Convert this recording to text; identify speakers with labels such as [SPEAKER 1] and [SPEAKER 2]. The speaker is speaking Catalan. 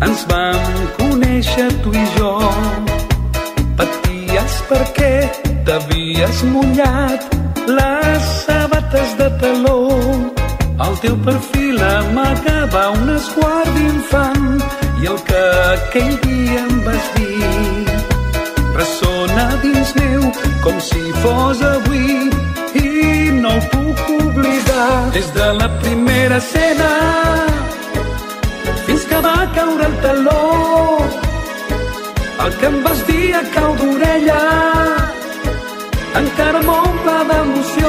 [SPEAKER 1] ens vam conèixer tu i jo. Paties perquè t'havies mullat les sabates de taló. El teu perfil amagava un esguard d'infant i el que aquell dia em vas dir ressona dins meu com si fos avui i no ho puc oblidar. Des de la primera escena fins que va caure el taló, el que em vas dir a cau d'orella encara m'omple d'emoció.